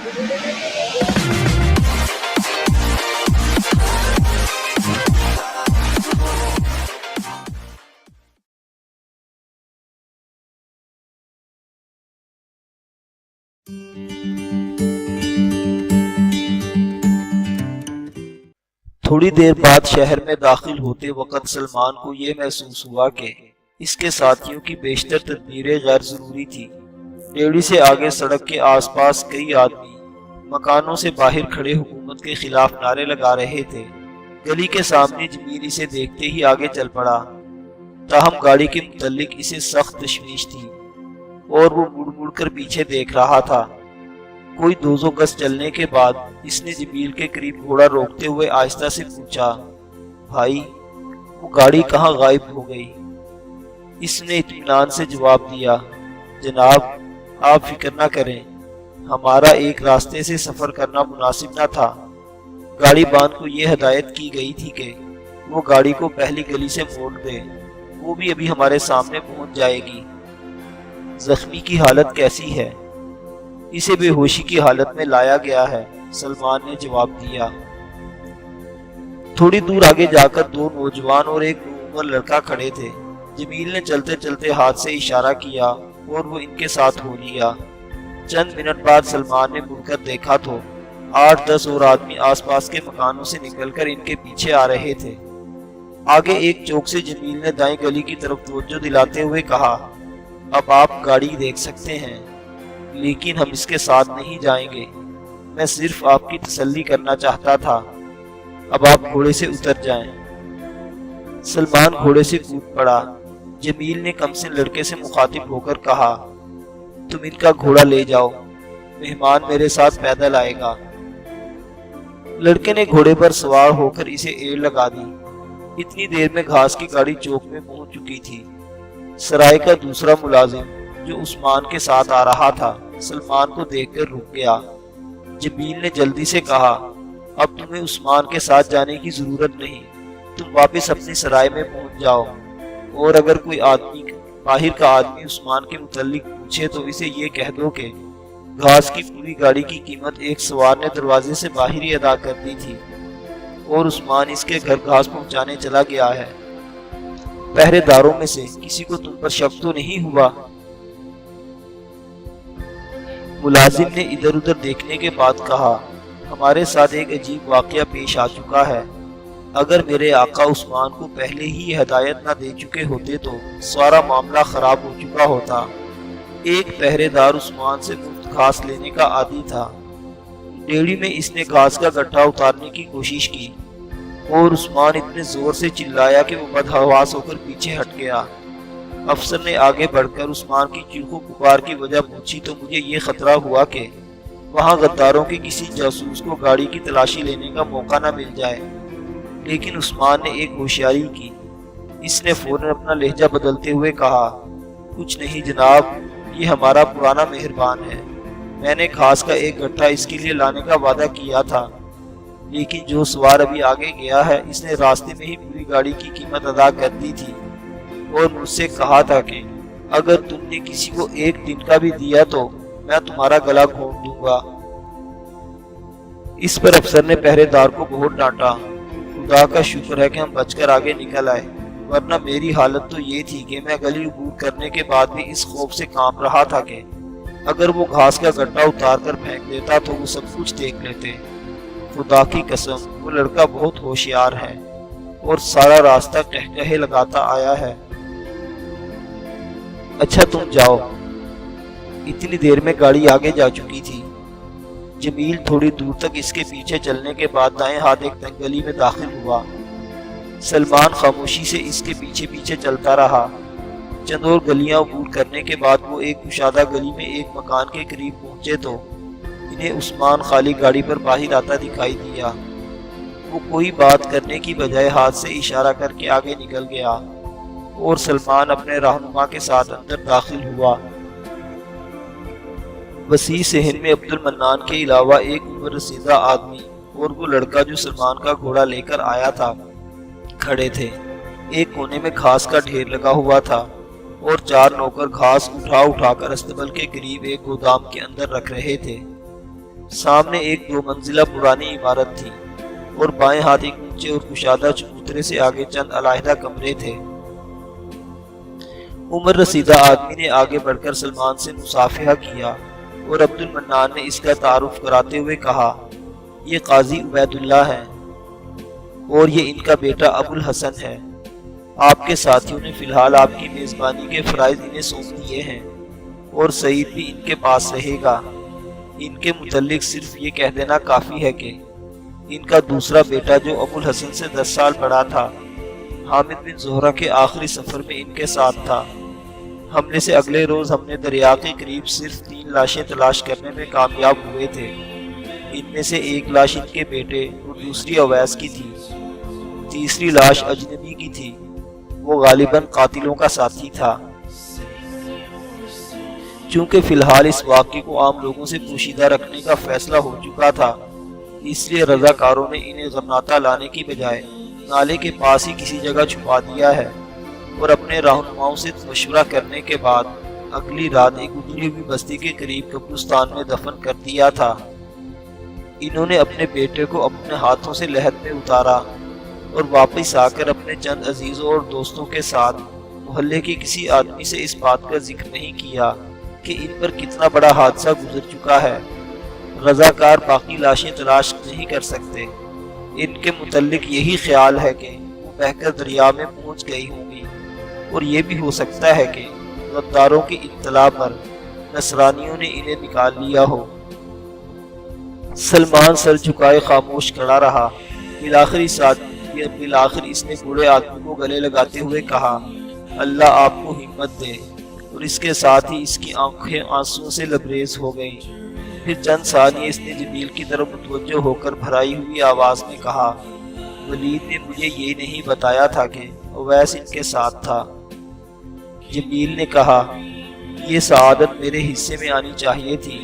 تھوڑی دیر بعد شہر میں داخل ہوتے وقت سلمان کو یہ محسوس ہوا کہ اس کے ساتھیوں کی بیشتر تدبیریں غیر ضروری تھی۔ ریڑھی سے آگے سڑک کے آس پاس کئی آدمی مکانوں سے باہر کھڑے حکومت کے خلاف نعرے لگا رہے تھے۔ گلی کے سامنے جمیل اسے دیکھتے ہی آگے چل پڑا، تاہم گاڑی کے متعلق اسے سخت تشویش تھی اور وہ مڑ مڑ کر پیچھے دیکھ رہا تھا۔ کوئی 200 گز چلنے کے بعد اس نے جمیل کے قریب گھوڑا روکتے ہوئے آہستہ سے پوچھا، بھائی وہ گاڑی کہاں غائب ہو گئی؟ اس نے اطمینان سے جواب دیا، جناب آپ فکر نہ کریں، ہمارا ایک راستے سے سفر کرنا مناسب نہ تھا۔ گاڑی بان کو یہ ہدایت کی گئی تھی کہ وہ گاڑی کو پہلی گلی سے موڑ دے، وہ بھی ابھی ہمارے سامنے پہنچ جائے گی۔ زخمی کی حالت کیسی ہے؟ اسے بے ہوشی کی حالت میں لایا گیا ہے، سلمان نے جواب دیا۔ تھوڑی دور آگے جا کر 2 نوجوان اور ایک نوعمر لڑکا کھڑے تھے۔ جمیل نے چلتے چلتے ہاتھ سے اشارہ کیا اور وہ ان کے ساتھ ہو لیا۔ چند منٹ بعد سلمان نے مڑ کر دیکھا تو 8-10 اور آدمی آس پاس کے مکانوں سے نکل کر ان کے پیچھے آ رہے تھے۔ آگے ایک چوک سے جمیل نے دائیں گلی کی طرف توجہ دلاتے ہوئے کہا، اب آپ گاڑی دیکھ سکتے ہیں، لیکن ہم اس کے ساتھ نہیں جائیں گے، میں صرف آپ کی تسلی کرنا چاہتا تھا، اب آپ گھوڑے سے اتر جائیں۔ سلمان گھوڑے سے کود پڑا۔ جمیل نے کمسن لڑکے سے مخاطب ہو کر کہا، تم ان کا گھوڑا لے جاؤ، مہمان میرے ساتھ پیدل آئے گا۔ لڑکے نے گھوڑے پر سوار ہو کر اسے ایڑ لگا دی۔ اتنی دیر میں گھاس کی گاڑی چوک میں پہنچ چکی تھی۔ سرائے کا دوسرا ملازم جو عثمان کے ساتھ آ رہا تھا سلمان کو دیکھ کر رک گیا۔ جمیل نے جلدی سے کہا، اب تمہیں عثمان کے ساتھ جانے کی ضرورت نہیں، تم واپس اپنی سرائے میں پہنچ جاؤ، اور اگر کوئی آدمی باہر کا آدمی عثمان کے متعلق پوچھے تو اسے یہ کہہ دو کہ گھاس کی پوری گاڑی کی قیمت ایک سوار نے دروازے سے باہر ہی ادا کر دی تھی اور عثمان اس کے گھر گھاس پہنچانے چلا گیا ہے۔ پہرے داروں میں سے کسی کو تم پر شک تو نہیں ہوا؟ ملازم نے ادھر ادھر دیکھنے کے بعد کہا، ہمارے ساتھ ایک عجیب واقعہ پیش آ چکا ہے، اگر میرے آقا عثمان کو پہلے ہی ہدایت نہ دے چکے ہوتے تو سارا معاملہ خراب ہو چکا ہوتا۔ ایک پہرے دار عثمان سے مفت گھاس لینے کا عادی تھا۔ ڈیڑھی میں اس نے گھاس کا گٹھا اتارنے کی کوشش کی اور عثمان اتنے زور سے چلایا کہ وہ بدحواس ہو کر پیچھے ہٹ گیا۔ افسر نے آگے بڑھ کر عثمان کی چیخو پکار کی وجہ پوچھی تو مجھے یہ خطرہ ہوا کہ وہاں غداروں کے کسی جاسوس کو گاڑی کی تلاشی لینے کا موقع نہ مل جائے، لیکن عثمان نے ایک ہوشیاری کی۔ اس نے فوراً اپنا لہجہ بدلتے ہوئے کہا، کچھ نہیں جناب، یہ ہمارا پرانا مہربان ہے، میں نے گھاس کا ایک گٹھا اس کے لیے لانے کا وعدہ کیا تھا، لیکن جو سوار ابھی آگے گیا ہے اس نے راستے میں ہی پوری گاڑی کی قیمت ادا کر دی تھی اور مجھ سے کہا تھا کہ اگر تم نے کسی کو ایک دن کا بھی دیا تو میں تمہارا گلا گھونٹ دوں گا۔ اس پر افسر نے پہرے دار کو بہت ڈانٹا۔ خدا کا شکر ہے کہ ہم بچ کر آگے نکل آئے، ورنہ میری حالت تو یہ تھی کہ میں گلی عبور کرنے کے بعد بھی اس خوف سے کانپ رہا تھا کہ اگر وہ گھاس کا گٹھا اتار کر پھینک دیتا تو وہ سب کچھ دیکھ لیتے۔ خدا کی قسم وہ لڑکا بہت ہوشیار ہے اور سارا راستہ ٹہٹہے لگاتا آیا ہے۔ اچھا تم جاؤ۔ اتنی دیر میں گاڑی آگے جا چکی تھی۔ جمیل تھوڑی دور تک اس کے پیچھے چلنے کے بعد دائیں ہاتھ ایک تنگ گلی میں داخل ہوا۔ سلمان خاموشی سے اس کے پیچھے پیچھے چلتا رہا۔ چند اور گلیاں عبور کرنے کے بعد وہ ایک کشادہ گلی میں ایک مکان کے قریب پہنچے تو انہیں عثمان خالی گاڑی پر باہر آتا دکھائی دیا۔ وہ کوئی بات کرنے کی بجائے ہاتھ سے اشارہ کر کے آگے نکل گیا اور سلمان اپنے رہنما کے ساتھ اندر داخل ہوا۔ وسیع صحن میں عبد المنان کے علاوہ ایک عمر رسیدہ آدمی اور وہ لڑکا جو سلمان کا گھوڑا لے کر آیا تھا کھڑے تھے۔ ایک کونے میں گھاس کا ڈھیر لگا ہوا تھا اور 4 نوکر گھاس اٹھا اٹھا کر استبل کے قریب ایک گودام کے اندر رکھ رہے تھے۔ سامنے ایک 2 منزلہ پرانی عمارت تھی اور بائیں ہاتھ ایک اونچے اور کشادہ چبوترے سے آگے چند علیحدہ کمرے تھے۔ عمر رسیدہ آدمی نے آگے بڑھ کر سلمان سے مصافحہ کیا اور عبد المنان نے اس کا تعارف کراتے ہوئے کہا، یہ قاضی عبید اللہ ہے اور یہ ان کا بیٹا ابو الحسن ہے۔ آپ کے ساتھیوں نے فی الحال آپ کی میزبانی کے فرائض انہیں سونپ دیے ہیں اور سعید بھی ان کے پاس رہے گا۔ ان کے متعلق صرف یہ کہہ دینا کافی ہے کہ ان کا دوسرا بیٹا جو ابو الحسن سے 10 سال بڑا تھا، حامد بن زہرہ کے آخری سفر میں ان کے ساتھ تھا۔ حملے سے اگلے روز ہم نے دریا کے قریب صرف 3 لاشیں تلاش کرنے میں کامیاب ہوئے تھے۔ ان میں سے ایک لاش ان کے بیٹے اور دوسری اویس کی تھی، تیسری لاش اجنبی کی تھی، وہ غالباً قاتلوں کا ساتھی تھا۔ چونکہ فی الحال اس واقعے کو عام لوگوں سے پوشیدہ رکھنے کا فیصلہ ہو چکا تھا، اس لیے رضاکاروں نے انہیں غرناطہ لانے کی بجائے نالے کے پاس ہی کسی جگہ چھپا دیا ہے اور اپنے رہنماؤں سے مشورہ کرنے کے بعد اگلی رات ایک اجڑی ہوئی بستی کے قریب قبرستان میں دفن کر دیا تھا۔ انہوں نے اپنے بیٹے کو اپنے ہاتھوں سے لحد میں اتارا اور واپس آ کر اپنے چند عزیزوں اور دوستوں کے ساتھ محلے کے کسی آدمی سے اس بات کا ذکر نہیں کیا کہ ان پر کتنا بڑا حادثہ گزر چکا ہے۔ رضاکار باقی لاشیں تلاش نہیں کر سکتے۔ ان کے متعلق یہی خیال ہے کہ وہ بہہ کر دریا میں پہنچ گئی ہوں گی، اور یہ بھی ہو سکتا ہے کہ غداروں کی اطلاع پر نصرانیوں نے انہیں نکال لیا ہو۔ سلمان سر جھکائے خاموش کھڑا رہا۔ بالآخر اس نے بوڑھے آدمی کو گلے لگاتے ہوئے کہا، اللہ آپ کو ہمت دے، اور اس کے ساتھ ہی اس کی آنکھیں آنسوؤں سے لبریز ہو گئیں۔ پھر چند ثانیے اس نے جمیل کی طرف متوجہ ہو کر بھرائی ہوئی آواز میں کہا، ولید نے مجھے یہ نہیں بتایا تھا کہ اویس ان کے ساتھ تھا۔ جمیل نے کہا، یہ سعادت میرے حصے میں آنی چاہیے تھی،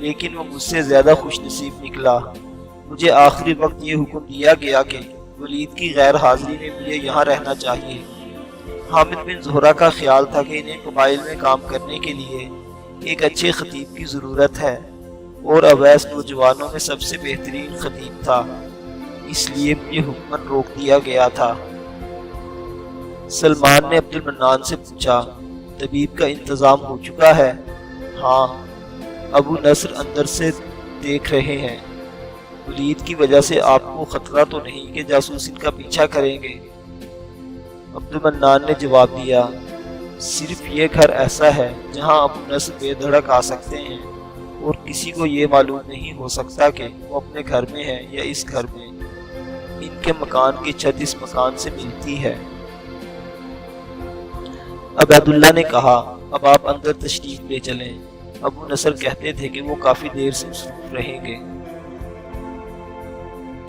لیکن وہ مجھ سے زیادہ خوش نصیب نکلا۔ مجھے آخری وقت یہ حکم دیا گیا کہ ولید کی غیر حاضری میں مجھے یہاں رہنا چاہیے۔ حامد بن زہرہ کا خیال تھا کہ انہیں قبائل میں کام کرنے کے لیے ایک اچھے خطیب کی ضرورت ہے، اور اویس نوجوانوں میں سب سے بہترین خطیب تھا، اس لیے مجھے حکماً روک دیا گیا تھا۔ سلمان نے عبد المنان سے پوچھا، طبیب کا انتظام ہو چکا ہے؟ ہاں، ابو نصر اندر سے دیکھ رہے ہیں۔ ولید کی وجہ سے آپ کو خطرہ تو نہیں کہ جاسوس ان کا پیچھا کریں گے؟ عبد المنان نے جواب دیا، صرف یہ گھر ایسا ہے جہاں ابو نصر بے دھڑک آ سکتے ہیں، اور کسی کو یہ معلوم نہیں ہو سکتا کہ وہ اپنے گھر میں ہے یا اس گھر میں۔ ان کے مکان کی چھت اس مکان سے ملتی ہے۔ عبید اللہ نے کہا، اب آپ اندر تشریف لے چلیں۔ ابو نصر کہتے تھے کہ وہ کافی دیر سے مصروف رہیں گے۔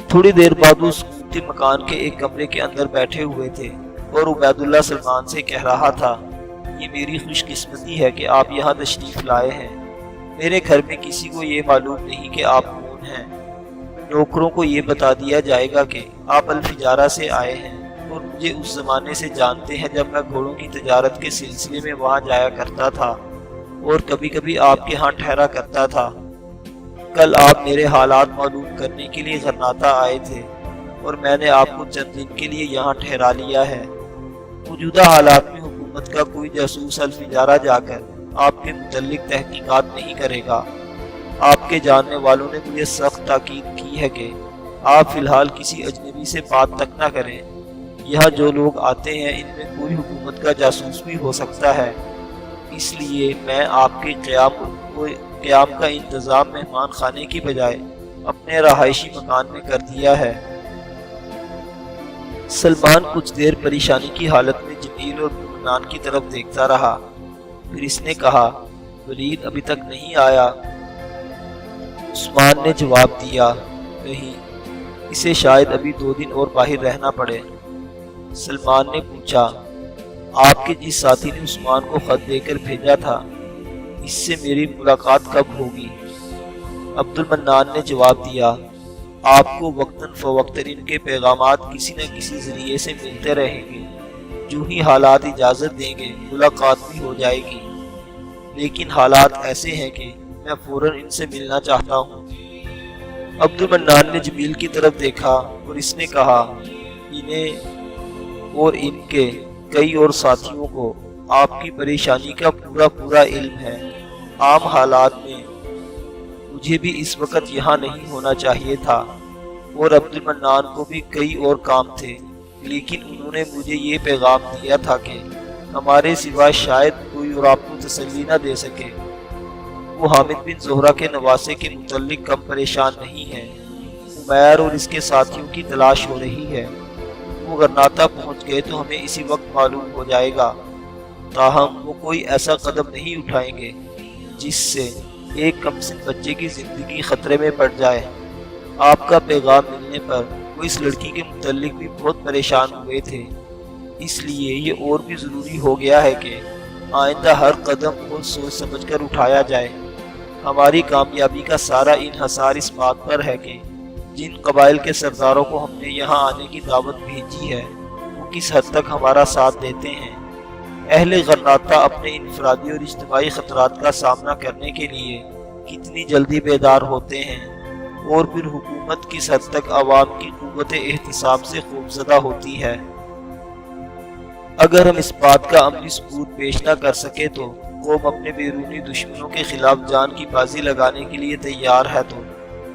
تھوڑی دیر بعد اس قیمتی مکان کے ایک کمرے کے اندر بیٹھے ہوئے تھے اور عبید اللہ سلمان سے کہہ رہا تھا، یہ میری خوش قسمتی ہے کہ آپ یہاں تشریف لائے ہیں۔ میرے گھر میں کسی کو یہ معلوم نہیں کہ آپ کون ہیں۔ نوکروں کو یہ بتا دیا جائے گا کہ آپ الفجارہ سے آئے ہیں، اور مجھے اس زمانے سے جانتے ہیں جب میں گھوڑوں کی تجارت کے سلسلے میں وہاں جایا کرتا تھا اور کبھی کبھی آپ کے ہاں ٹھہرا کرتا تھا۔ کل آپ میرے حالات معلوم کرنے کے لیے غرناطہ آئے تھے، اور میں نے آپ کو چند دن کے لیے یہاں ٹھہرا لیا ہے۔ موجودہ حالات میں حکومت کا کوئی جاسوس الفجارہ جا کر آپ کے متعلق تحقیقات نہیں کرے گا۔ آپ کے جاننے والوں نے مجھے سخت تاکید کی ہے کہ آپ فی الحال کسی اجنبی سے بات تک نہ کریں۔ یہاں جو لوگ آتے ہیں ان میں کوئی حکومت کا جاسوس بھی ہو سکتا ہے، اس لیے میں آپ کے قیام کا انتظام مہمان خانے کی بجائے اپنے رہائشی مکان میں کر دیا ہے۔ سلمان کچھ دیر پریشانی کی حالت میں جمیل اور منان کی طرف دیکھتا رہا، پھر اس نے کہا، ولید ابھی تک نہیں آیا؟ عثمان نے جواب دیا، نہیں، اسے شاید ابھی 2 دن اور باہر رہنا پڑے۔ سلمان نے پوچھا، آپ کے جس ساتھی نے عثمان کو خط دے کر بھیجا تھا، اس سے میری ملاقات کب ہوگی؟ عبد المنان نے جواب دیا، آپ کو وقتاً فوقتاً ان کے پیغامات کسی نہ کسی ذریعے سے ملتے رہیں گے۔ جو ہی حالات اجازت دیں گے ملاقات بھی ہو جائے گی، لیکن حالات ایسے ہیں کہ میں فوراً ان سے ملنا چاہتا ہوں۔ عبد المنان نے جمیل کی طرف دیکھا اور اس نے کہا، انہیں اور ان کے کئی اور ساتھیوں کو آپ کی پریشانی کا پورا علم ہے۔ عام حالات میں مجھے بھی اس وقت یہاں نہیں ہونا چاہیے تھا، اور عبد المنان کو بھی کئی اور کام تھے، لیکن انہوں نے مجھے یہ پیغام دیا تھا کہ ہمارے سوا شاید کوئی اور آپ کو تسلی نہ دے سکے۔ وہ حامد بن زہرہ کے نواسے کے متعلق کم پریشان نہیں ہے۔ عمیر اور اس کے ساتھیوں کی تلاش ہو رہی ہے۔ وہ غرناطہ پہنچ گئے تو ہمیں اسی وقت معلوم ہو جائے گا، تاہم وہ کوئی ایسا قدم نہیں اٹھائیں گے جس سے ایک کمسن بچے کی زندگی خطرے میں پڑ جائے۔ آپ کا پیغام ملنے پر وہ اس لڑکی کے متعلق بھی بہت پریشان ہوئے تھے، اس لیے یہ اور بھی ضروری ہو گیا ہے کہ آئندہ ہر قدم بہت سوچ سمجھ کر اٹھایا جائے۔ ہماری کامیابی کا سارا انحصار اس بات پر ہے کہ جن قبائل کے سرداروں کو ہم نے یہاں آنے کی دعوت بھیجی ہے وہ کس حد تک ہمارا ساتھ دیتے ہیں۔ اہل غرناطہ اپنے انفرادی اور اجتماعی خطرات کا سامنا کرنے کے لیے کتنی جلدی بیدار ہوتے ہیں، اور پھر حکومت کس حد تک عوام کی قوت احتساب سے خوفزدہ ہوتی ہے۔ اگر ہم اس بات کا عملی ثبوت پیش نہ کر سکے تو قوم اپنے بیرونی دشمنوں کے خلاف جان کی بازی لگانے کے لیے تیار ہے، تو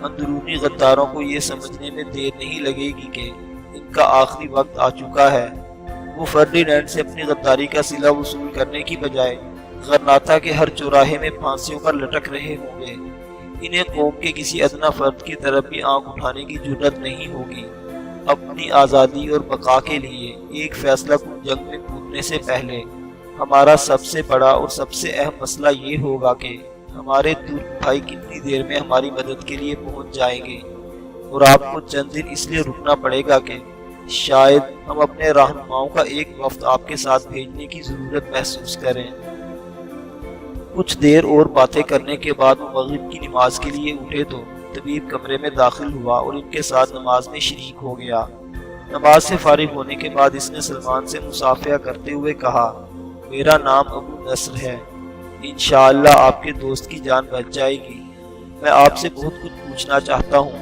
اندرونی غداروں کو یہ سمجھنے میں دیر نہیں لگے گی کہ ان کا آخری وقت آ چکا ہے۔ وہ فرڈینینڈ سے اپنی غداری کا صلہ وصول کرنے کی بجائے غرناطہ کے ہر چوراہے میں پھانسیوں پر لٹک رہے ہوں گے۔ انہیں قوم کے کسی ادنا فرد کی طرف بھی آنکھ اٹھانے کی جرات نہیں ہوگی۔ اپنی آزادی اور بقا کے لیے ایک فیصلہ کن جنگ میں کودنے سے پہلے ہمارا سب سے بڑا اور سب سے اہم مسئلہ یہ ہوگا کہ ہمارے ترک بھائی کتنی دیر میں ہماری مدد کے لیے پہنچ جائیں گے، اور آپ کو چند دن اس لیے رکنا پڑے گا کہ شاید ہم اپنے رہنماؤں کا ایک وفد آپ کے ساتھ بھیجنے کی ضرورت محسوس کریں۔ کچھ دیر اور باتیں کرنے کے بعد وہ مغرب کی نماز کے لیے اٹھے تو طبیب کمرے میں داخل ہوا اور ان کے ساتھ نماز میں شریک ہو گیا۔ نماز سے فارغ ہونے کے بعد اس نے سلمان سے مصافحہ کرتے ہوئے کہا، میرا نام ابو نصر ہے، انشاءاللہ آپ کے دوست کی جان بچ جائے گی۔ میں آپ سے بہت کچھ پوچھنا چاہتا ہوں،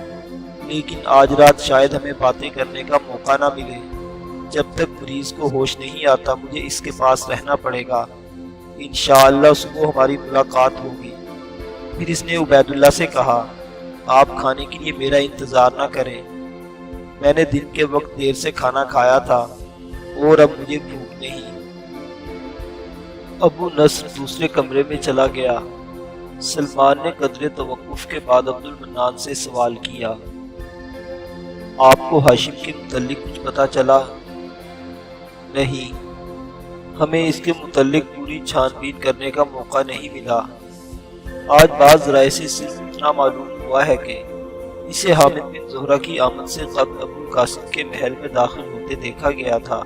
لیکن آج رات شاید ہمیں باتیں کرنے کا موقع نہ ملے۔ جب تک مریض کو ہوش نہیں آتا مجھے اس کے پاس رہنا پڑے گا۔ انشاءاللہ صبح ہماری ملاقات ہوگی۔ پھر اس نے عبید اللہ سے کہا، آپ کھانے کے لیے میرا انتظار نہ کریں، میں نے دن کے وقت دیر سے کھانا کھایا تھا اور اب مجھے بھوک نہیں۔ ابو نصر دوسرے کمرے میں چلا گیا۔ سلمان نے قدرے توقف کے بعد عبد المنان سے سوال کیا، آپ کو ہاشم کے متعلق کچھ پتہ چلا؟ نہیں، ہمیں اس کے متعلق پوری چھان بین کرنے کا موقع نہیں ملا۔ آج بعض ذرائع سے صرف اتنا معلوم ہوا ہے کہ اسے حامد بن زہرہ کی آمد سے قبل ابو القاسم کے محل میں داخل ہوتے دیکھا گیا تھا۔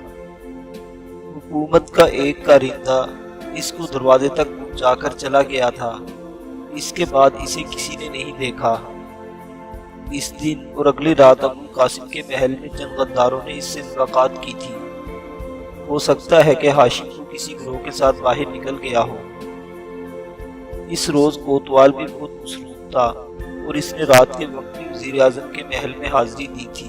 حکومت کا ایک کارندہ اس کو دروازے تک پہنچا کر چلا گیا تھا۔ اس کے بعد اسے کسی نے نہیں دیکھا۔ اس دن اور اگلی رات ابو القاسم کے محل میں چند غداروں نے اس سے ملاقات کی تھی۔ ہو سکتا ہے کہ ہاشم کو کسی گروہ کے ساتھ باہر نکل گیا ہو۔ اس روز کوتوال بھی بہت مصروف تھا اور اس نے رات کے وقت بھی وزیر اعظم کے محل میں حاضری دی تھی۔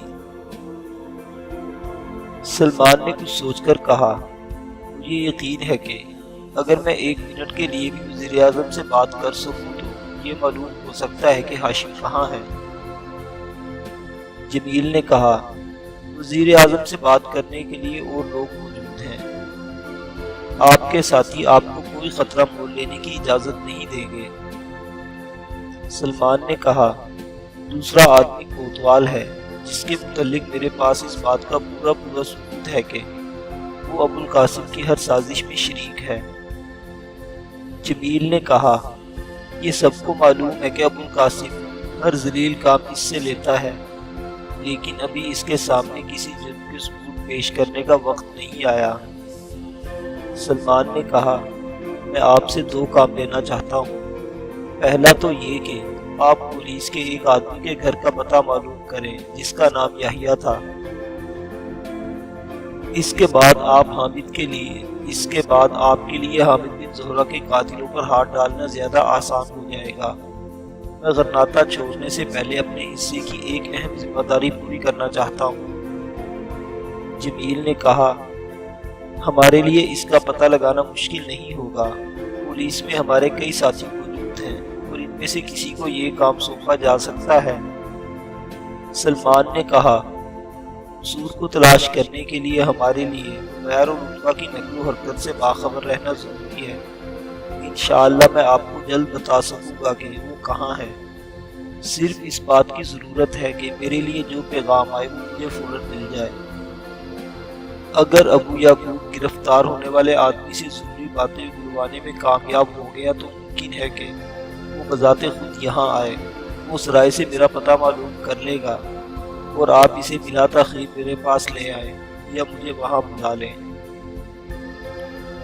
سلمان نے کچھ سوچ کر کہا، مجھے یقین ہے کہ اگر میں ایک منٹ کے لیے بھی وزیر اعظم سے بات کر سکوں تو یہ معلوم ہو سکتا ہے کہ ہاشم کہاں ہے۔ جمیل نے کہا، وزیر اعظم سے بات کرنے کے لیے اور لوگ موجود ہیں، آپ کے ساتھی آپ کو کوئی خطرہ مول لینے کی اجازت نہیں دیں گے۔ سلمان نے کہا، دوسرا آدمی کوتوال ہے جس کے متعلق میرے پاس اس بات کا پورا ثبوت ہے کہ وہ ابو القاسم کی ہر سازش میں شریک ہے۔ جمیل نے کہا، یہ سب کو معلوم ہے کہ ابو القاسم ہر ذلیل کام اس سے لیتا ہے، لیکن ابھی اس کے سامنے کسی جرم کے ثبوت پیش کرنے کا وقت نہیں آیا۔ سلمان نے کہا، میں آپ سے 2 کام لینا چاہتا ہوں۔ پہلا تو یہ کہ آپ پولیس کے ایک آدمی کے گھر کا پتہ معلوم کریں جس کا نام یحییٰ تھا۔ اس کے بعد آپ حامد بن زہرہ کے قاتلوں پر ہاتھ ڈالنا زیادہ آسان ہو جائے گا۔ میں غرناطہ چھوڑنے سے پہلے اپنے حصے کی ایک اہم ذمہ داری پوری کرنا چاہتا ہوں۔ جمیل نے کہا، ہمارے لیے اس کا پتہ لگانا مشکل نہیں ہوگا۔ پولیس میں ہمارے کئی ساتھی موجود ہیں اور ان میں سے کسی کو یہ کام سونپا جا سکتا ہے۔ سلمان نے کہا، قصور کو تلاش کرنے کے لیے ہمارے لیے غیر رتبہ کی نقل و حرکت سے باخبر رہنا ضروری ہے۔ انشاءاللہ میں آپ کو جلد بتا سکوں گا کہ وہ کہاں ہے۔ صرف اس بات کی ضرورت ہے کہ میرے لیے جو پیغام آئے وہ مجھے فوراً مل جائے۔ اگر ابو یعقوب گرفتار ہونے والے آدمی سے ضروری باتیں گلوانے میں کامیاب ہو گیا تو ممکن ہے کہ وہ بذات خود یہاں آئے۔ وہ اس رائے سے میرا پتہ معلوم کر لے گا اور آپ اسے بلا تاخیر میرے پاس لے آئیں یا مجھے وہاں بلا لیں۔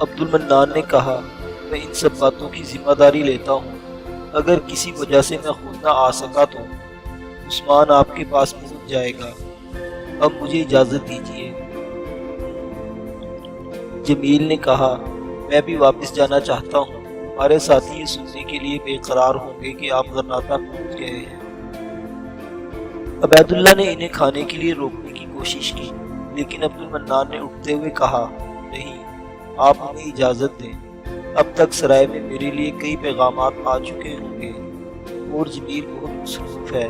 عبد المنان نے کہا، میں ان سب باتوں کی ذمہ داری لیتا ہوں۔ اگر کسی وجہ سے میں خود نہ آ سکا تو عثمان آپ کے پاس پہنچ جائے گا۔ اب مجھے اجازت دیجیے۔ جمیل نے کہا، میں بھی واپس جانا چاہتا ہوں۔ ہمارے ساتھی یہ سننے کے لیے بے قرار ہوں گے کہ آپ غرناطہ پہنچ گئے ہیں۔ عبید اللہ نے انہیں کھانے کے لیے روکنے کی کوشش کی، لیکن عبد المنان نے اٹھتے ہوئے کہا، نہیں، آپ ہمیں اجازت دیں۔ اب تک سرائے میں میرے لیے کئی پیغامات آ چکے ہوں گے اور جمیل بہت مصروف ہے۔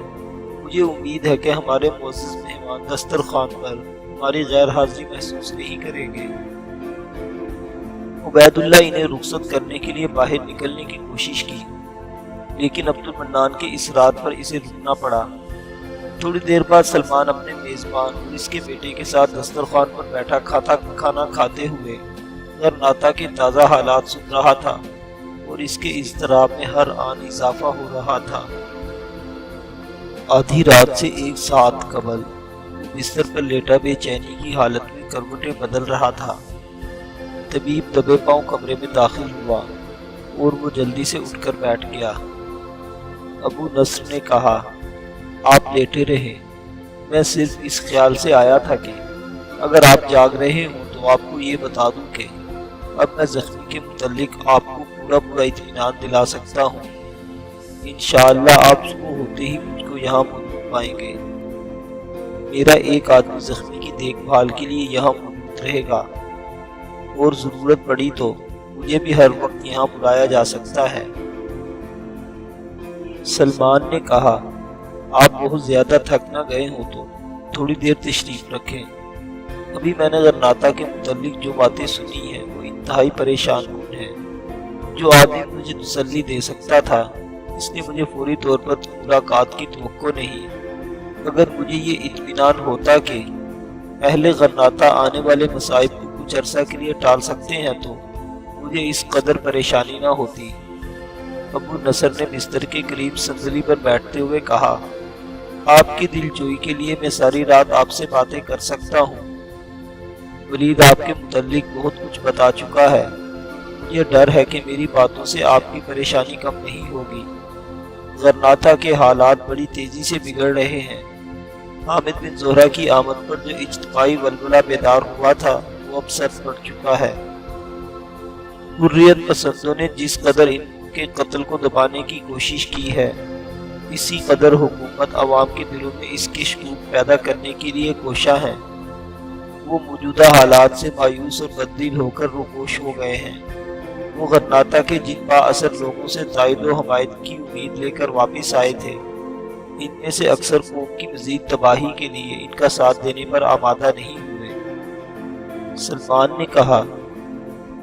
مجھے امید ہے کہ ہمارے معزز مہمان دسترخوان پر ہماری غیر حاضری محسوس نہیں کریں گے۔ عبید اللہ انہیں رخصت کرنے کے لیے باہر نکلنے کی کوشش کی، لیکن عبد المنان کے اصرار پر اسے رکنا پڑا۔ تھوڑی دیر بعد سلمان اپنے میزبان اور اس کے بیٹے کے ساتھ دسترخوان پر بیٹھا کھانا کھاتے ہوئے غرناطہ کے تازہ حالات سن رہا تھا اور اس کے اضطراب میں ہر آن اضافہ ہو رہا تھا۔ آدھی رات سے ایک ساعت قبل بستر پر لیٹا بے چینی کی حالت میں کروٹیں بدل رہا تھا۔ طبیب دبے پاؤں کمرے میں داخل ہوا اور وہ جلدی سے اٹھ کر بیٹھ گیا۔ ابو نصر نے کہا، آپ لیٹے رہے، میں صرف اس خیال سے آیا تھا کہ اگر آپ جاگ رہے ہوں تو آپ کو یہ بتا دوں کہ اب میں زخمی کے متعلق آپ کو پورا اطمینان دلا سکتا ہوں۔ انشاءاللہ آپ صبح ہوتے ہی مجھ کو یہاں موجود پائیں گے۔ میرا ایک آدمی زخمی کی دیکھ بھال کے لیے یہاں موجود رہے گا اور ضرورت پڑی تو مجھے بھی ہر وقت یہاں بلایا جا سکتا ہے۔ سلمان نے کہا، آپ بہت زیادہ تھک نہ گئے ہوں تو تھوڑی دیر تشریف رکھیں۔ ابھی میں نے غرناطہ کے متعلق جو باتیں سنی ہیں وہ انتہائی پریشان کن ہیں۔ جو آدمی مجھے تسلی دے سکتا تھا اس نے مجھے فوری طور پر ملاقات کی توقع نہیں۔ اگر مجھے یہ اطمینان ہوتا کہ اہل غرناطہ آنے والے مصائب کو کچھ عرصہ کے لیے ٹال سکتے ہیں تو مجھے اس قدر پریشانی نہ ہوتی۔ ابو نصر نے بستر کے قریب صندلی پر بیٹھتے ہوئے کہا، آپ کی دل جوئی کے لیے میں ساری رات آپ سے باتیں کر سکتا ہوں۔ ولید آپ کے متعلق بہت کچھ بتا چکا ہے۔ مجھے ڈر ہے کہ میری باتوں سے آپ کی پریشانی کم نہیں ہوگی۔ غرناطہ کے حالات بڑی تیزی سے بگڑ رہے ہیں۔ حامد بن زہرہ کی آمد پر جو اجتماعی ولولہ بیدار ہوا تھا وہ اب سر پڑ چکا ہے۔ حریت پسندوں نے جس قدر ان کے قتل کو دبانے کی کوشش کی ہے، اسی قدر حکومت عوام کے دلوں میں اس کی شکوک پیدا کرنے کے لیے کوشاں ہے۔ وہ موجودہ حالات سے مایوس اور بددل ہو کر روپوش ہو گئے ہیں۔ وہ غرناطہ کے جن با اثر لوگوں سے تائید و حمایت کی امید لے کر واپس آئے تھے، ان میں سے اکثر قوم کی مزید تباہی کے لیے ان کا ساتھ دینے پر آمادہ نہیں ہوئے۔ سلمان نے کہا،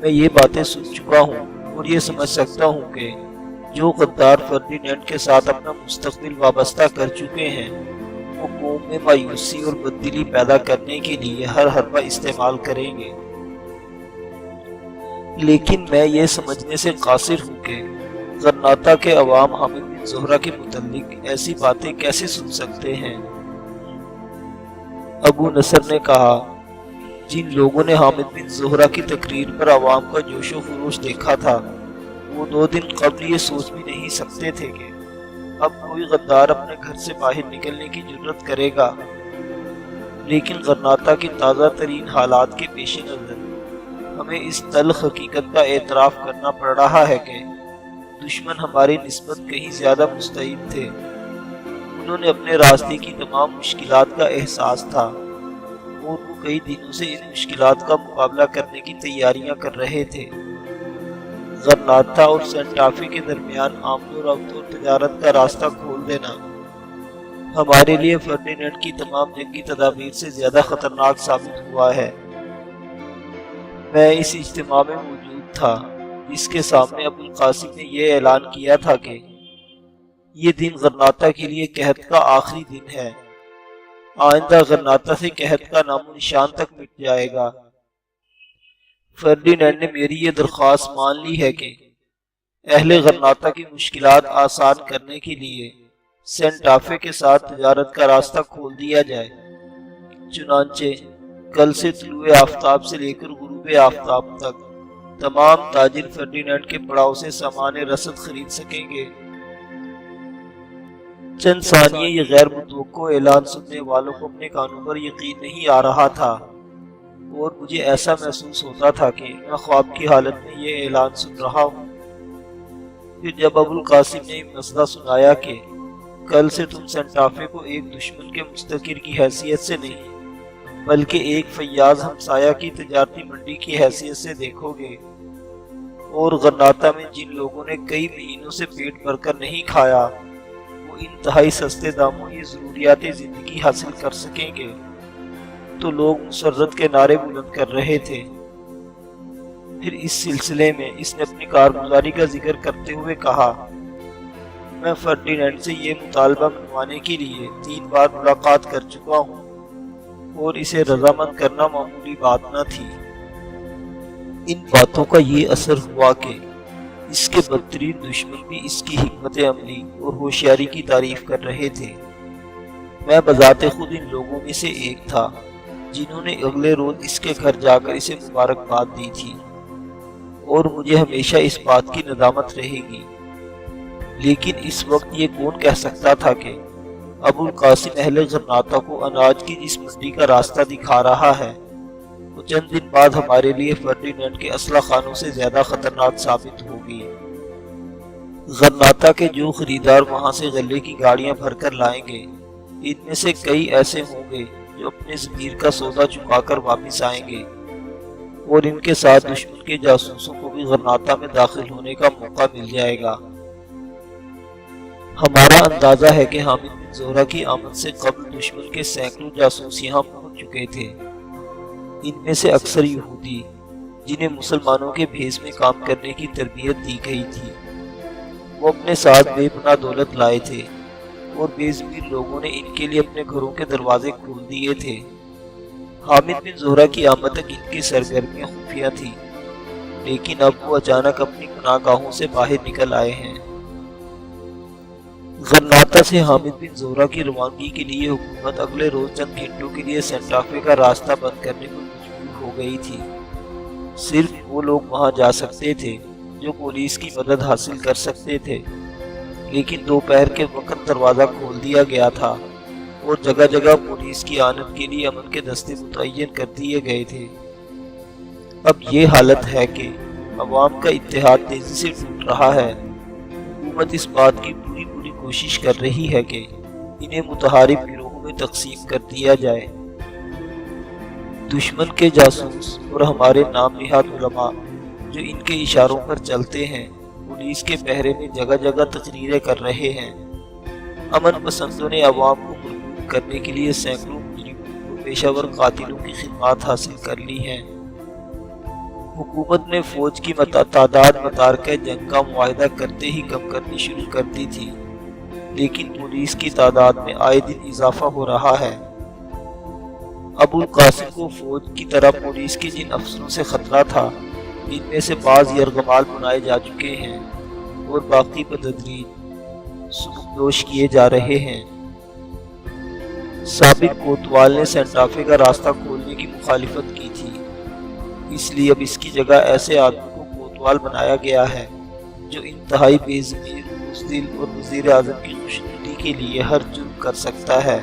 میں یہ باتیں سن چکا ہوں اور یہ سمجھ سکتا ہوں کہ جو غدار فرڈینینڈ کے ساتھ اپنا مستقبل وابستہ کر چکے ہیں وہ قوم میں مایوسی اور بددلی پیدا کرنے کے لیے ہر حربہ استعمال کریں گے۔ لیکن میں یہ سمجھنے سے قاصر ہوں کہ غرناطہ کے عوام حامد بن زہرہ کے متعلق ایسی باتیں کیسے سن سکتے ہیں۔ ابو نصر نے کہا، جن لوگوں نے حامد بن زہرہ کی تقریر پر عوام کا جوش و خروش دیکھا تھا وہ 2 دن قبل یہ سوچ بھی نہیں سکتے تھے کہ اب کوئی غدار اپنے گھر سے باہر نکلنے کی جرت کرے گا۔ لیکن غرناطہ کی تازہ ترین حالات کے پیش نظر ہمیں اس تلخ حقیقت کا اعتراف کرنا پڑ رہا ہے کہ دشمن ہماری نسبت کہیں زیادہ مستعد تھے۔ انہوں نے اپنے راستے کی تمام مشکلات کا احساس تھا اور وہ کئی دنوں سے ان مشکلات کا مقابلہ کرنے کی تیاریاں کر رہے تھے۔ غرناطہ اور سینٹا فے کے درمیان آمد و رفت اور تجارت کا راستہ کھول دینا ہمارے لیے فرڈینینڈ کی تمام جنگی تدابیر سے زیادہ خطرناک ثابت ہوا ہے۔ میں اس اجتماع میں موجود تھا جس کے سامنے ابو القاسم نے یہ اعلان کیا تھا کہ یہ دن غرناطہ کے لیے قحط کا آخری دن ہے۔ آئندہ غرناطہ سے قحط کا نام و نشان تک مٹ جائے گا۔ فرڈینینڈ نے میری یہ درخواست مان لی ہے کہ اہل غرناطہ کی مشکلات آسان کرنے کے لیے سینٹا فے کے ساتھ تجارت کا راستہ کھول دیا جائے۔ چنانچہ کل سے طلوع آفتاب سے لے کر غروب آفتاب تک تمام تاجر فرڈینینڈ کے پڑاؤ سے سامان رسد خرید سکیں گے۔ چند ثانیے یہ غیر متوقع اعلان سننے والوں کو اپنے کانوں پر یقین نہیں آ رہا تھا اور مجھے ایسا محسوس ہوتا تھا کہ میں خواب کی حالت میں یہ اعلان سن رہا ہوں۔ پھر جب ابو القاسم نے مسئلہ سنایا کہ کل سے تم سینٹا فے کو ایک دشمن کے مستقر کی حیثیت سے نہیں بلکہ ایک فیاض ہمسایہ کی تجارتی منڈی کی حیثیت سے دیکھو گے، اور غرناطہ میں جن لوگوں نے کئی مہینوں سے پیٹ بھر کر نہیں کھایا وہ انتہائی سستے داموں یہ ضروریات زندگی حاصل کر سکیں گے، تو لوگ مسرت کے نعرے بلند کر رہے تھے۔ پھر اس سلسلے میں اس نے اپنی کارگزاری کا ذکر کرتے ہوئے کہا، میں فرڈینینڈ سے یہ مطالبہ منوانے کے لیے 3 بار ملاقات کر چکا ہوں اور اسے رضامند کرنا معمولی بات نہ تھی۔ ان باتوں کا یہ اثر ہوا کہ اس کے بدترین دشمن بھی اس کی حکمت عملی اور ہوشیاری کی تعریف کر رہے تھے۔ میں بذات خود ان لوگوں میں سے ایک تھا جنہوں نے اگلے روز اس کے گھر جا کر اسے مبارکباد دی تھی، اور مجھے ہمیشہ اس بات کی ندامت رہے گی۔ لیکن اس وقت یہ کون کہہ سکتا تھا کہ ابو القاسم اہل غرناطہ کو اناج کی جس منڈی کا راستہ دکھا رہا ہے وہ چند دن بعد ہمارے لیے فرڈینینڈ کے اسلحہ خانوں سے زیادہ خطرناک ثابت ہوگی۔ غرناطہ کے جو خریدار وہاں سے غلے کی گاڑیاں بھر کر لائیں گے، ان میں سے کئی ایسے ہوں گے جو اپنے ضمیر کا سودا چکا کر واپس آئیں گے، اور ان کے ساتھ دشمن کے جاسوسوں کو بھی غرناطہ میں داخل ہونے کا موقع مل جائے گا۔ ہمارا اندازہ ہے کہ حامد بن زہرہ کی آمد سے قبل دشمن کے سینکڑوں جاسوس یہاں پہنچ چکے تھے۔ ان میں سے اکثر یہودی جنہیں مسلمانوں کے بھیس میں کام کرنے کی تربیت دی گئی تھی، وہ اپنے ساتھ بے پناہ دولت لائے تھے، اور بے ضمیر لوگوں نے ان کے لیے اپنے گھروں کے دروازے کھول دیے تھے۔ حامد بن زہرہ کی آمد تک ان کی سرگرمیاں خفیہ تھیں، لیکن اب وہ اچانک اپنی پناہ گاہوں سے باہر نکل آئے ہیں۔ غرناطہ سے حامد بن زہرہ کی روانگی کے لیے حکومت اگلے روز چند گھنٹوں کے لیے سینٹا فے کا راستہ بند کرنے کو مجبور ہو گئی تھی۔ صرف وہ لوگ وہاں جا سکتے تھے جو پولیس کی مدد حاصل کر سکتے تھے، لیکن دوپہر کے وقت دروازہ کھول دیا گیا تھا اور جگہ جگہ پولیس کی آنت کے لیے امن کے دستے متعین کر دیے گئے تھے۔ اب یہ حالت ہے کہ عوام کا اتحاد تیزی سے ٹوٹ رہا ہے۔ حکومت اس بات کی پوری کوشش کر رہی ہے کہ انہیں متحارب گروہوں میں تقسیم کر دیا جائے۔ دشمن کے جاسوس اور ہمارے نام نہاد علماء جو ان کے اشاروں پر چلتے ہیں، پولیس کے پہرے میں جگہ جگہ تقریریں کر رہے ہیں۔ امن پسندوں نے عوام کو مربوط کرنے کے لیے سینکڑوں مجرموں اور پیشہ ور قاتلوں کی خدمات حاصل کر لی ہیں۔ حکومت نے فوج کی تعداد متارکہ جنگ کا معاہدہ کرتے ہی کم کرنی شروع کر دی تھی، لیکن پولیس کی تعداد میں آئے دن اضافہ ہو رہا ہے۔ ابو القاسم کو فوج کی طرح پولیس کے جن افسروں سے خطرہ تھا، ان میں سے بعض یرغمال بنائے جا چکے ہیں اور باقی بتدریج سبکدوش کیے جا رہے ہیں۔ سابق کوتوال نے سینٹا فے کا راستہ کھولنے کی مخالفت کی تھی، اس لیے اب اس کی جگہ ایسے آدمی کو کوتوال بنایا گیا ہے جو انتہائی بے ضمیر، بزدل اور وزیر اعظم کی خوشنودی کے لیے ہر جرم کر سکتا ہے۔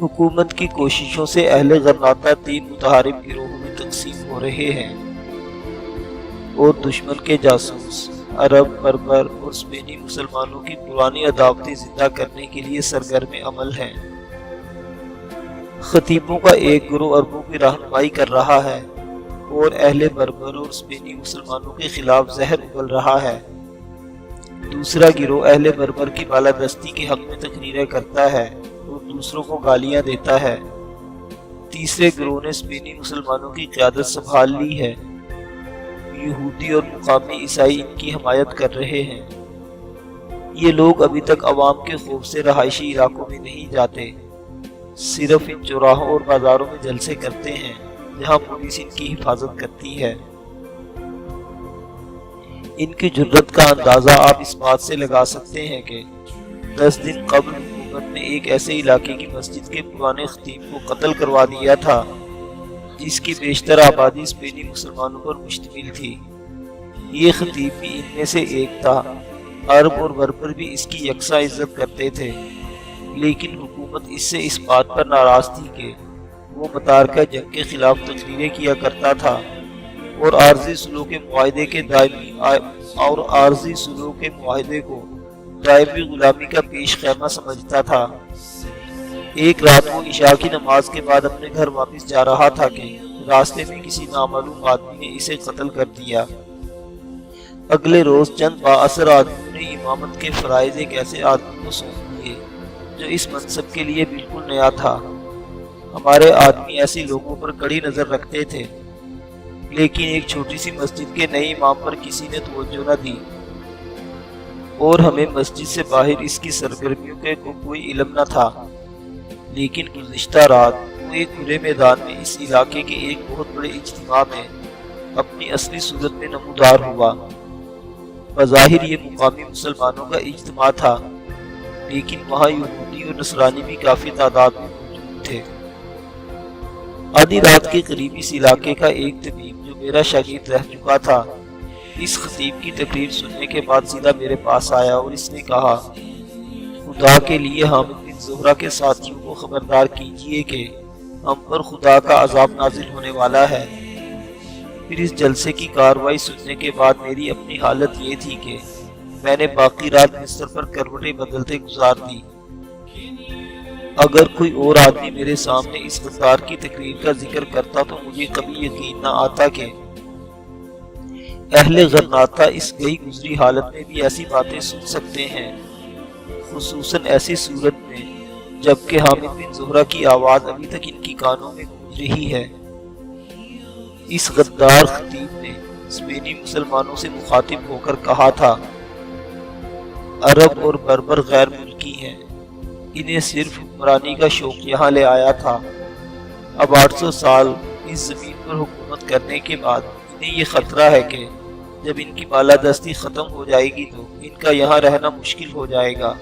حکومت کی کوششوں سے اہل غرناطہ 3 متحارب گروہوں میں تقسیم ہو رہے ہیں۔ اور دشمن کے جاسوس عرب، بربر اور اسپینی مسلمانوں کی پرانی عداوتیں زندہ کرنے کے لیے سرگرم عمل ہیں۔ خطیبوں کا ایک گروہ عربوں کی رہنمائی کر رہا ہے اور اہل بربر اور اسپینی مسلمانوں کے خلاف زہر اگل رہا ہے۔ دوسرا گروہ اہل بربر کی بالادستی کے حق میں تقریریں کرتا ہے اور دوسروں کو گالیاں دیتا ہے۔ تیسرے گروہ نے اسپینی مسلمانوں کی قیادت سنبھال لی ہے۔ یہودی اور مقامی عیسائی ان کی حمایت کر رہے ہیں۔ یہ لوگ ابھی تک عوام کے خوف سے رہائشی علاقوں میں نہیں جاتے، صرف ان چوراہوں اور بازاروں میں جلسے کرتے ہیں جہاں پولیس ان کی حفاظت کرتی ہے۔ ان کی جرت کا اندازہ آپ اس بات سے لگا سکتے ہیں کہ 10 دن قبل حکومت نے ایک ایسے علاقے کی مسجد کے پرانے خطیب کو قتل کروا دیا تھا جس کی بیشتر آبادی اسپینی مسلمانوں پر مشتمل تھی۔ یہ خطیب بھی ان میں سے ایک تھا۔ عرب اور بربر بھی اس کی یکساں عزت کرتے تھے، لیکن حکومت اس سے اس بات پر ناراض تھی کہ وہ متارکہ جنگ کے خلاف تقریریں کیا کرتا تھا اور عارضی سلوک کے معاہدے کو دائمی غلامی کا پیش خیمہ سمجھتا تھا۔ ایک رات وہ عشاء کی نماز کے بعد اپنے گھر واپس جا رہا تھا کہ راستے میں کسی نامعلوم آدمی نے اسے قتل کر دیا۔ اگلے روز چند بااثر آدمیوں نے امامت کے فرائض ایک ایسے آدمی کو سونپ دیے جو اس منصب کے لیے بالکل نیا تھا۔ ہمارے آدمی ایسے لوگوں پر کڑی نظر رکھتے تھے، لیکن ایک چھوٹی سی مسجد کے نئے امام پر کسی نے توجہ نہ دی، اور ہمیں مسجد سے باہر اس کی سرگرمیوں کے کوئی علم نہ تھا۔ لیکن گزشتہ رات وہ ایک کھلے میدان میں اس علاقے کے ایک بہت بڑے اجتماع میں اپنی اصلی صورت میں نمودار ہوا۔ بظاہر یہ مقامی مسلمانوں کا اجتماع تھا، لیکن وہاں یہودی اور نصرانی بھی کافی تعداد میں موجود تھے۔ آدھی رات کے قریب اس علاقے کا ایک طبیب جو میرا شاگرد رہ چکا تھا، اس خطیب کی تقریر سننے کے بعد سیدھا میرے پاس آیا اور اس نے کہا، خدا کے لیے حامد بن زہرہ کے ساتھیوں کو خبردار کیجئے کہ ہم پر خدا کا عذاب نازل ہونے والا ہے۔ پھر اس جلسے کی کارروائی سننے کے بعد میری اپنی حالت یہ تھی کہ میں نے باقی رات بستر پر کروٹیں بدلتے گزار دی۔ اگر کوئی اور آدمی میرے سامنے اس غدار کی تقریر کا ذکر کرتا تو مجھے کبھی یقین نہ آتا کہ اہل غرناطہ اس گئی گزری حالت میں بھی ایسی باتیں سن سکتے ہیں، خصوصاً ایسی صورت میں جبکہ حامد بن زہرہ کی آواز ابھی تک ان کی کانوں میں گونج رہی ہے۔ اس غدار خطیب نے اسپینی مسلمانوں سے مخاطب ہو کر کہا تھا، عرب اور بربر غیر ملکی ہیں، انہیں صرف حکمرانی کا شوق یہاں لے آیا تھا۔ اب 800 سال اس زمین پر حکومت کرنے کے بعد انہیں یہ خطرہ ہے کہ جب ان کی بالادستی ختم ہو جائے گی تو ان کا یہاں رہنا مشکل ہو جائے گا۔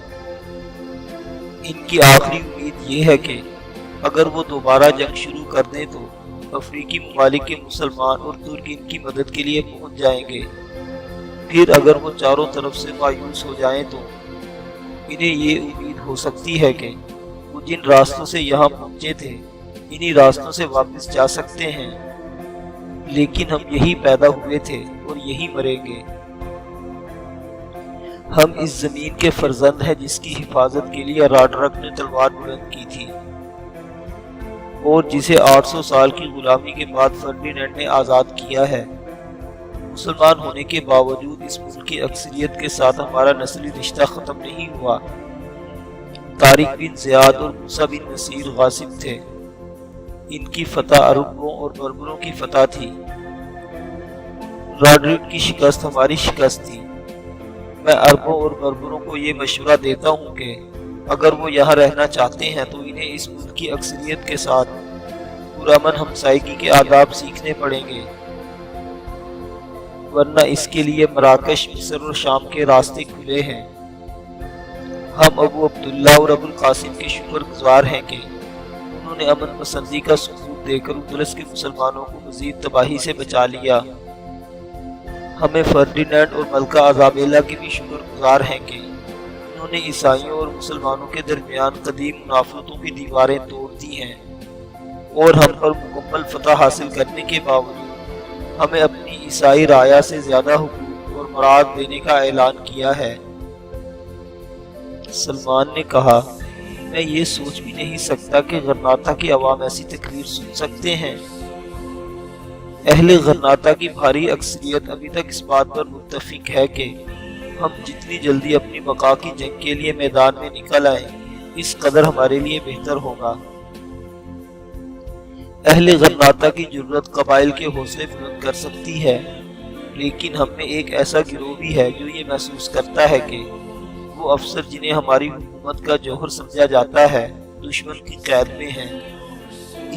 ان کی آخری امید یہ ہے کہ اگر وہ دوبارہ جنگ شروع کر دیں تو افریقی ممالک کے مسلمان اور ترک ان کی مدد کے لیے پہنچ جائیں گے۔ پھر اگر وہ چاروں طرف سے مایوس ہو جائیں تو انہیں یہ امید ہو سکتی ہے کہ وہ جن راستوں سے یہاں پہنچے تھے انہی راستوں سے واپس جا سکتے ہیں، لیکن ہم یہی پیدا ہوئے تھے اور یہی مریں گے۔ ہم اس زمین کے فرزند ہیں جس کی حفاظت کے لیے راڈرک نے تلوار بلند کی تھی اور جسے 800 سال کی غلامی کے بعد فرڈینینڈ نے آزاد کیا ہے۔ مسلمان ہونے کے باوجود اس ملک کی اکثریت کے ساتھ ہمارا نسلی رشتہ ختم نہیں ہوا۔ طارق بن زیاد اور موسیٰ بن نصیر غاصب تھے، ان کی فتح عربوں اور بربروں کی فتح تھی۔ راڈرک کی شکست ہماری شکست تھی۔ میں عربوں اور بربروں کو یہ مشورہ دیتا ہوں کہ اگر وہ یہاں رہنا چاہتے ہیں تو انہیں اس ملک کی اکثریت کے ساتھ پرامن ہمسائیگی کے آداب سیکھنے پڑیں گے، ورنہ اس کے لیے مراکش، مصر اور شام کے راستے کھلے ہیں۔ ہم ابو عبداللہ اور ابو القاسم کے شکر گزار ہیں کہ انہوں نے امن پسندی کا ثبوت دے کر اندلس کے مسلمانوں کو مزید تباہی سے بچا لیا۔ ہمیں فرڈینینڈ اور ملکہ ایزابیلا کے بھی شکر گزار ہیں کہ انہوں نے عیسائیوں اور مسلمانوں کے درمیان قدیم منافرتوں کی دیواریں توڑ دی ہیں، اور ہم پر مکمل فتح حاصل کرنے کے باوجود ہمیں اپنی عیسائی رایا سے زیادہ حقوق اور مراد دینے کا اعلان کیا ہے۔ سلمان نے کہا، میں یہ سوچ بھی نہیں سکتا کہ غرناطہ کی عوام ایسی تقریر سن سکتے ہیں۔ اہل غرناطہ کی بھاری اکثریت ابھی تک اس بات پر متفق ہے کہ ہم جتنی جلدی اپنی بقا کی جنگ کے لیے میدان میں نکل آئیں اس قدر ہمارے لیے بہتر ہوگا۔ اہل غرناطہ کی جرات قبائل کے حوصلے بلند کر سکتی ہے، لیکن ہم میں ایک ایسا گروہ بھی ہے جو یہ محسوس کرتا ہے کہ وہ افسر جنہیں ہماری حکومت کا جوہر سمجھا جاتا ہے دشمن کی قید میں ہیں۔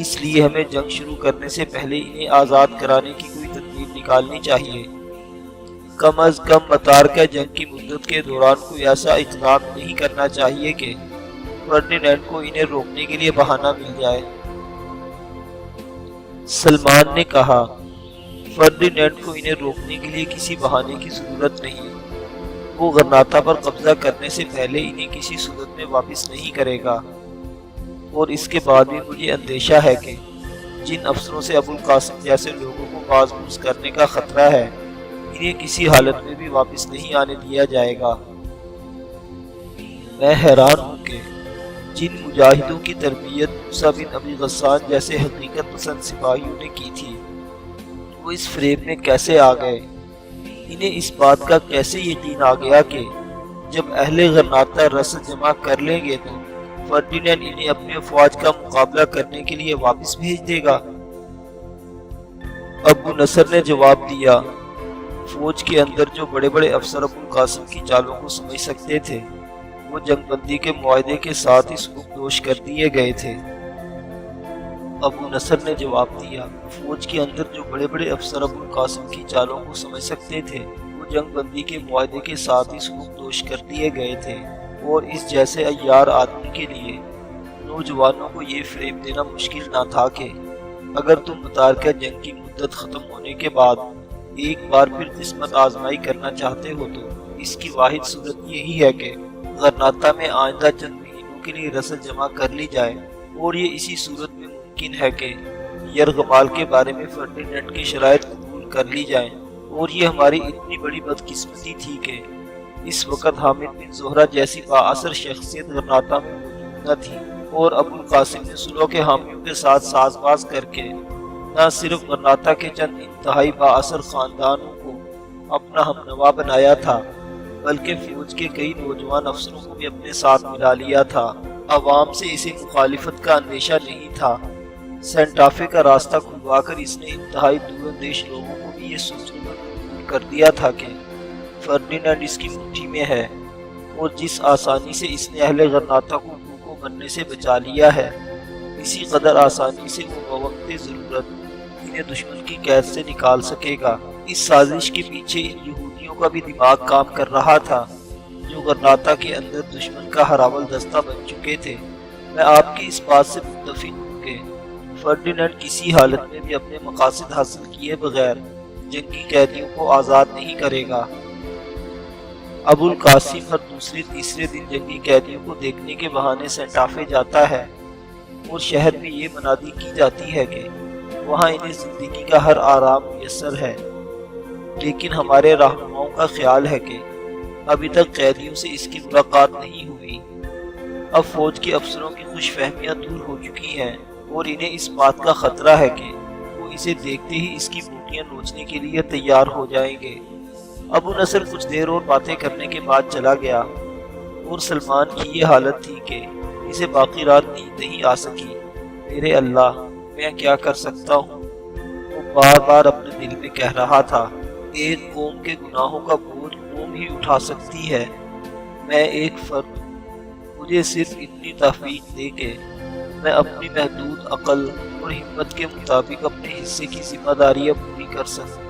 اس لیے ہمیں جنگ شروع کرنے سے پہلے انہیں آزاد کرانے کی کوئی تدبیر نکالنی چاہیے۔ کم از کم متارکہ جنگ کی مدت کے دوران کوئی ایسا اقدام نہیں کرنا چاہیے کہ فرڈینینڈ کو انہیں روکنے کے لیے بہانہ مل جائے۔ سلمان نے کہا، فرڈینینڈ کو انہیں روکنے کے لیے کسی بہانے کی ضرورت نہیں۔ وہ غرناطہ پر قبضہ کرنے سے پہلے انہیں کسی صورت میں واپس نہیں کرے گا، اور اس کے بعد بھی مجھے اندیشہ ہے کہ جن افسروں سے ابو القاسم جیسے لوگوں کو باز پرس کرنے کا خطرہ ہے انہیں کسی حالت میں بھی واپس نہیں آنے دیا جائے گا۔ میں حیران ہوں کہ جن مجاہدوں کی تربیت موسیٰ بن ابی غسان جیسے حقیقت پسند سپاہیوں نے کی تھی وہ اس فریب میں کیسے آ گئے۔ انہیں اس بات کا کیسے یقین آ گیا کہ جب اہل غرناطہ رسد جمع کر لیں گے تو فرڈینینڈ انہیں اپنے افواج کا مقابلہ کرنے کے لیے واپس بھیج دے گا۔ ابو نصر نے جواب دیا، فوج کے اندر جو بڑے بڑے افسر ابو القاسم کی چالوں کو سمجھ سکتے تھے وہ جنگ بندی کے معاہدے کے ساتھ ہی سبکدوش کر دیے گئے تھے۔ ابو نصر نے جواب دیا، فوج کے اندر جو بڑے بڑے افسر ابو القاسم کی چالوں کو سمجھ سکتے تھے وہ جنگ بندی کے معاہدے کے ساتھ ہی سبکدوش کر دیے گئے تھے، اور اس جیسے عیار آدمی کے لیے نوجوانوں کو یہ فریب دینا مشکل نہ تھا کہ اگر تم متارکہ جنگ کی مدت ختم ہونے کے بعد ایک بار پھر قسمت آزمائی کرنا چاہتے ہو تو اس کی واحد صورت یہی ہے کہ غرناطہ میں آئندہ چند مہینوں کے لیے رسد جمع کر لی جائے، اور یہ اسی صورت میں ممکن ہے کہ یرغمال کے بارے میں فرڈینینڈ کی شرائط قبول کر لی جائیں۔ اور یہ ہماری اتنی بڑی بدقسمتی تھی کہ اس وقت حامد بن زہرہ جیسی بااثر شخصیت غرناطہ میں موجود نہ تھی، اور ابو القاسم نے صلح کے حامیوں کے ساتھ ساز باز کر کے نہ صرف غرناطہ کے چند انتہائی بااثر خاندانوں کو اپنا ہم نوا بنایا تھا بلکہ فوج کے کئی نوجوان افسروں کو بھی اپنے ساتھ ملا لیا تھا۔ عوام سے اسے مخالفت کا اندیشہ نہیں تھا۔ سینٹافے کا راستہ کھلوا کر اس نے انتہائی دور اندیش لوگوں کو بھی یہ سوچنے پر مجبور کر دیا تھا کہ فرڈینینڈ اس کی مٹھی میں ہے، اور جس آسانی سے اس نے اہل غرناطہ کو بھوکوں بننے سے بچا لیا ہے اسی قدر آسانی سے وہ بوقت ضرورت انہیں دشمن کی قید سے نکال سکے گا۔ اس سازش کے پیچھے ان یہودیوں کا بھی دماغ کام کر رہا تھا جو غرناطہ کے اندر دشمن کا ہراول دستہ بن چکے تھے۔ میں آپ کی اس بات سے متفق ہوں کہ فرڈینینڈ کسی حالت میں بھی اپنے مقاصد حاصل کیے بغیر جنگی قیدیوں کو آزاد نہیں کرے گا۔ ابو القاسم ہر دوسرے تیسرے دن جنگی قیدیوں کو دیکھنے کے بہانے سینٹافے جاتا ہے، اور شہر میں یہ منادی کی جاتی ہے کہ وہاں انہیں زندگی کا ہر آرام میسر ہے، لیکن ہمارے رہنماؤں کا خیال ہے کہ ابھی تک قیدیوں سے اس کی ملاقات نہیں ہوئی۔ اب فوج کے افسروں کی خوش فہمیاں دور ہو چکی ہیں، اور انہیں اس بات کا خطرہ ہے کہ وہ اسے دیکھتے ہی اس کی بوٹیاں نوچنے کے لیے تیار ہو جائیں گے۔ ابو نصر کچھ دیر اور باتیں کرنے کے بعد چلا گیا، اور سلمان کی یہ حالت تھی کہ اسے باقی رات نیند نہیں آ سکی۔ میرے اللہ، میں کیا کر سکتا ہوں؟ وہ بار بار اپنے دل میں کہہ رہا تھا، ایک قوم کے گناہوں کا بوجھ قوم ہی اٹھا سکتی ہے۔ میں ایک فرد ہوں، مجھے صرف اتنی توفیق دے کہ میں اپنی محدود عقل اور ہمت کے مطابق اپنے حصے کی ذمہ داریاں پوری کر سکوں۔